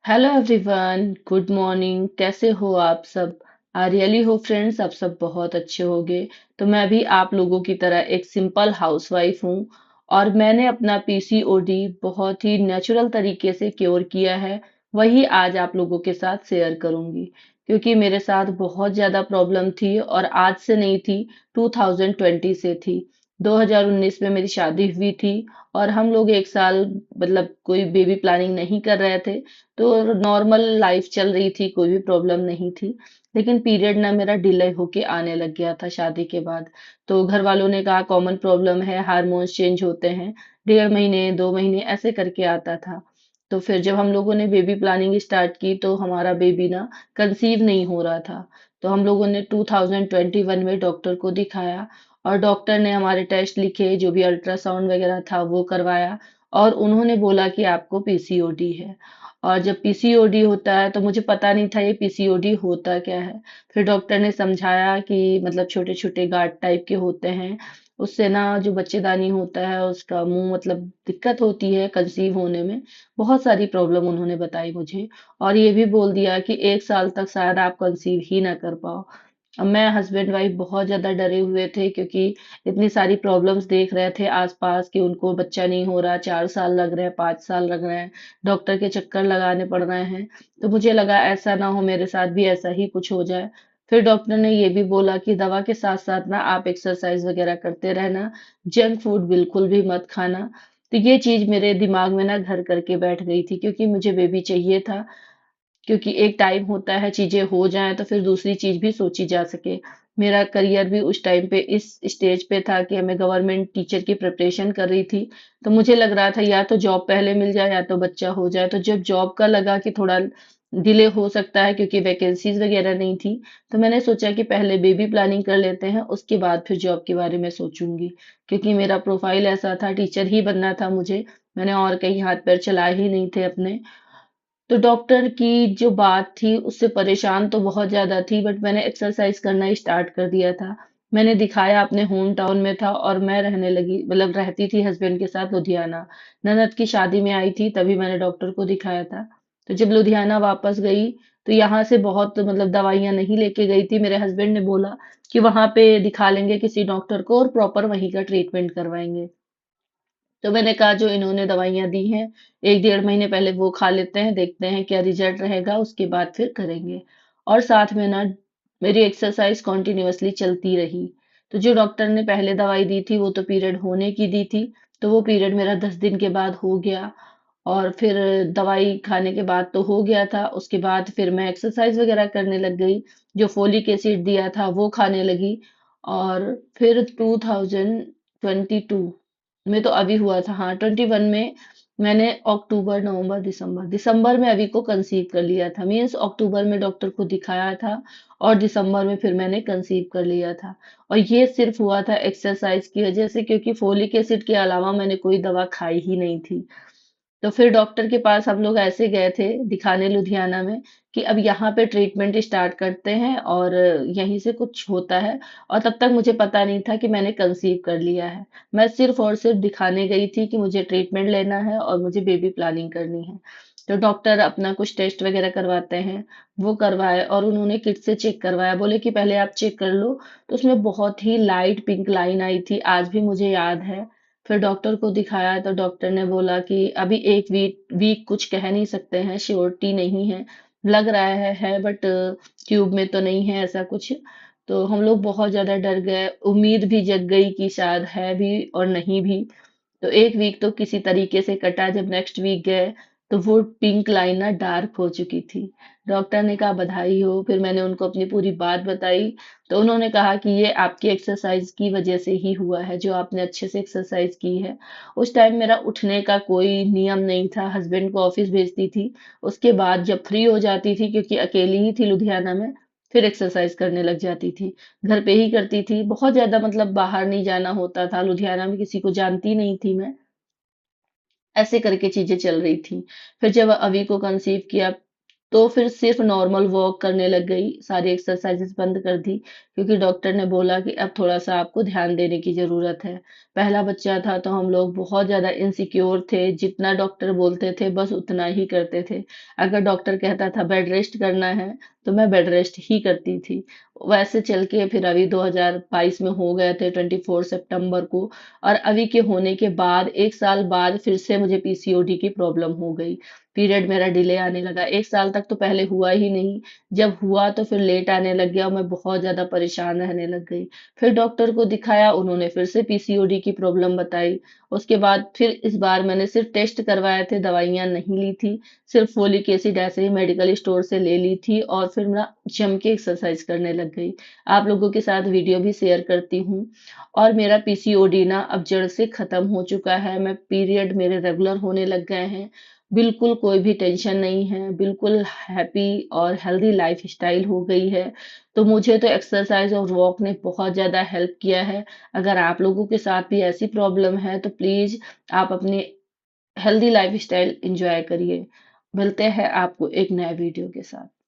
Hello everyone, good morning. कैसे हो आप सब? आई रियली हो फ्रेंड्स, आप सब बहुत अच्छे होंगे। तो मैं भी आप लोगों की तरह एक सिंपल हाउसवाइफ हूँ और मैंने अपना पीसीओडी बहुत ही नेचुरल तरीके से क्योर किया है। वही आज आप लोगों के साथ शेयर करूंगी क्योंकि मेरे साथ बहुत ज्यादा प्रॉब्लम थी और आज से नहीं थी, 2020 से थी। 2019 में मेरी शादी हुई थी और हम लोग एक साल मतलब कोई बेबी प्लानिंग नहीं कर रहे थे। तो नॉर्मल लाइफ चल रही थी, कोई भी प्रॉब्लम नहीं थी। लेकिन पीरियड ना मेरा डिले होके आने लग गया था शादी के बाद। तो घर वालों ने कहा कॉमन प्रॉब्लम है, हार्मोन्स चेंज होते हैं। 1.5 महीने 2 महीने ऐसे करके आता था। तो फिर जब हम लोगों ने बेबी प्लानिंग स्टार्ट की तो हमारा बेबी ना कंसीव नहीं हो रहा था। तो हम लोगों ने 2021 में डॉक्टर को दिखाया और डॉक्टर ने हमारे टेस्ट लिखे, जो भी अल्ट्रासाउंड वगैरह था वो करवाया और उन्होंने बोला कि आपको पीसीओडी है। और जब पीसीओडी होता है तो मुझे पता नहीं था ये पीसीओडी होता क्या है। फिर डॉक्टर ने समझाया कि मतलब छोटे छोटे गांठ टाइप के होते हैं, उससे ना जो बच्चेदानी होता है उसका मुंह मतलब दिक्कत होती है कंसीव होने में। बहुत सारी प्रॉब्लम उन्होंने बताई मुझे और ये भी बोल दिया कि 1 साल तक शायद आप कंसीव ही ना कर पाओ। अब मैं हस्बैंड वाइफ बहुत ज्यादा डरे हुए थे क्योंकि इतनी सारी प्रॉब्लम्स देख रहे थे आसपास कि उनको बच्चा नहीं हो रहा, 4 साल लग रहे हैं, 5 साल लग रहे हैं, डॉक्टर के चक्कर लगाने पड़ रहे हैं। तो मुझे लगा ऐसा ना हो मेरे साथ भी ऐसा ही कुछ हो जाए। फिर डॉक्टर ने ये भी बोला कि दवा के साथ साथ ना आप एक्सरसाइज वगैरह करते रहना, जंक फूड बिल्कुल भी मत खाना। तो ये चीज मेरे दिमाग में ना घर करके बैठ गई थी क्योंकि मुझे बेबी चाहिए था। क्योंकि एक टाइम होता है चीजें हो जाएं तो फिर दूसरी चीज भी सोची जा सके। मेरा करियर भी उस टाइम पे इस स्टेज पे था कि मैं गवर्नमेंट टीचर की प्रिपरेशन कर रही थी। तो मुझे लग रहा था या तो जॉब पहले मिल जाए या तो बच्चा हो जाए। तो जब जॉब का लगा कि थोड़ा डिले हो सकता है क्योंकि वैकेंसीज वगैरह नहीं थी, तो मैंने सोचा कि पहले बेबी प्लानिंग कर लेते हैं, उसके बाद फिर जॉब के बारे में सोचूंगी। क्योंकि मेरा प्रोफाइल ऐसा था, टीचर ही बनना था मुझे। मैंने और कहीं हाथ पैर चलाए ही नहीं थे अपने। तो डॉक्टर की जो बात थी उससे परेशान तो बहुत ज्यादा थी, बट मैंने एक्सरसाइज करना स्टार्ट कर दिया था। मैंने दिखाया, अपने होम टाउन में था और मैं रहने लगी, मतलब रहती थी हस्बैंड के साथ लुधियाना। ननद की शादी में आई थी तभी मैंने डॉक्टर को दिखाया था। तो जब लुधियाना वापस गई तो यहाँ से बहुत मतलब दवाइयां नहीं लेके गई थी। मेरे हस्बैंड ने बोला कि वहां पे दिखा लेंगे किसी डॉक्टर को और प्रॉपर वहीं का ट्रीटमेंट करवाएंगे। तो मैंने कहा जो इन्होंने दवाइयां दी हैं, 1 1.5 महीने पहले वो खा लेते हैं, देखते हैं क्या रिजल्ट रहेगा, उसके बाद फिर करेंगे। और साथ में ना मेरी एक्सरसाइज कॉन्टिन्यूअसली चलती रही। तो जो डॉक्टर ने पहले दवाई दी थी वो तो पीरियड होने की दी थी। तो वो पीरियड मेरा 10 दिन के बाद हो गया और फिर दवाई खाने के बाद तो हो गया था। उसके बाद फिर मैं एक्सरसाइज वगैरह करने लग गई। जो फोलिक एसिड दिया था वो खाने लगी। और फिर 2022 में तो अभी हुआ था, हाँ 21 में मैंने अक्टूबर नवंबर दिसंबर दिसंबर में अभी को कंसीव कर लिया था। मीन्स अक्टूबर में डॉक्टर को दिखाया था और दिसंबर में फिर मैंने कंसीव कर लिया था। और ये सिर्फ हुआ था एक्सरसाइज की वजह से, क्योंकि फोलिक एसिड के अलावा मैंने कोई दवा खाई ही नहीं थी। तो फिर डॉक्टर के पास हम लोग ऐसे गए थे दिखाने लुधियाना में कि अब यहाँ पे ट्रीटमेंट स्टार्ट करते हैं और यहीं से कुछ होता है। और तब तक मुझे पता नहीं था कि मैंने कंसीव कर लिया है। मैं सिर्फ और सिर्फ दिखाने गई थी कि मुझे ट्रीटमेंट लेना है और मुझे बेबी प्लानिंग करनी है। तो डॉक्टर अपना कुछ टेस्ट वगैरह करवाते हैं, वो करवाए और उन्होंने किट से चेक करवाया, बोले कि पहले आप चेक कर लो। तो उसमें बहुत ही लाइट पिंक लाइन आई थी, आज भी मुझे याद है। फिर डॉक्टर को दिखाया तो डॉक्टर ने बोला कि अभी एक वीक वीक कुछ कह नहीं सकते हैं, श्योरिटी नहीं है। लग रहा है बट ट्यूब में तो नहीं है ऐसा कुछ। तो हम लोग बहुत ज्यादा डर गए, उम्मीद भी जग गई कि शायद है भी और नहीं भी। तो एक वीक तो किसी तरीके से कटा। जब नेक्स्ट वीक गए तो वो पिंक लाइन ना डार्क हो चुकी थी। डॉक्टर ने कहा बधाई हो। फिर मैंने उनको अपनी पूरी बात बताई। तो उन्होंने कहा कि ये आपकी एक्सरसाइज की वजह से ही हुआ है, जो आपने अच्छे से एक्सरसाइज की है। उस टाइम मेरा उठने का कोई नियम नहीं था, हस्बैंड को ऑफिस भेजती थी, उसके बाद जब फ्री हो जाती थी क्योंकि अकेली ही थी लुधियाना में, फिर एक्सरसाइज करने लग जाती थी। घर पे ही करती थी, बहुत ज्यादा मतलब बाहर नहीं जाना होता था, लुधियाना में किसी को जानती नहीं थी मैं। ऐसे करके चीजें चल रही थी। फिर जब अभी को कंसीव किया तो फिर सिर्फ नॉर्मल वॉक करने लग गई, सारी एक्सरसाइजेस बंद कर दी क्योंकि डॉक्टर ने बोला कि अब थोड़ा-सा आपको ध्यान देने की ज़रूरत है। पहला बच्चा था तो हम लोग बहुत ज़्यादा इनसिक्योर थे, जितना डॉक्टर बोलते थे बस उतना ही करते थे। अगर डॉक्टर कहता था बेड रेस्ट करना है, तो मैं बेड रेस्ट ही करती थी। वैसे चल के फिर अभी 2022 में हो गए थे 24 सितंबर को, और अभी के होने के बाद 1 साल बाद फिर से मुझे पीसीओडी की प्रॉब्लम हो गई। पीरियड मेरा डिले आने लगा। 1 साल तक तो पहले हुआ ही नहीं। जब हुआ तो फिर लेट आने लग गया और मैं बहुत ज़्यादा परेशान रहने लग गई। फिर डॉक्टर को दिखाया, उन्होंने फिर से पीसीओडी की प्रॉब्लम बताई। उसके बाद फिर इस बार मैंने सिर्फ टेस्ट करवाए थे, दवाइयाँ नहीं ली थी। सिर्फ फोलिक एसिड ऐसे ही मेडिकल स्टोर से ले ली थी और फिर मैं जम के एक्सरसाइज करने लग गई। आप लोगों के साथ वीडियो भी शेयर करती हूँ। और मेरा पीसीओडी ना अब जड़ से खत्म हो चुका है। मैं पीरियड मेरे रेगुलर होने लग गए हैं। बिल्कुल कोई भी टेंशन नहीं है, बिल्कुल हैप्पी और हेल्दी लाइफस्टाइल हो गई है। तो मुझे तो एक्सरसाइज और वॉक ने बहुत ज़्यादा हेल्प किया है। अगर आप लोगों के साथ भी ऐसी प्रॉब्लम है तो प्लीज़ आप अपनी हेल्दी लाइफस्टाइल एंजॉय करिए। मिलते हैं आपको एक नए वीडियो के साथ।